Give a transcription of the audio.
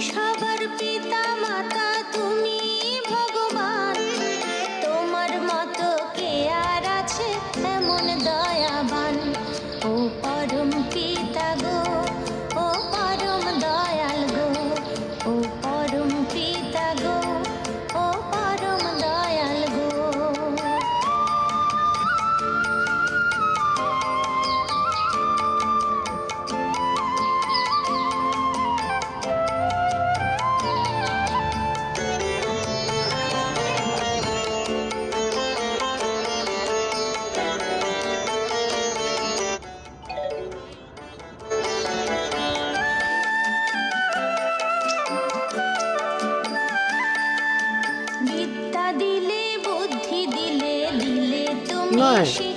সবার পিতা মাতা, তুমি ভগবান। তোমার মতো কে আর আছে এমন দয়াবান? ও পরম পিতা গো, ও পরম দয়াল গো, ও পরম পিতা গো, ও পরম দয়াল গো। বিদ্যা দিলে, বুদ্ধি দিলে, দিলে তুমি নয়। শিক্ষা।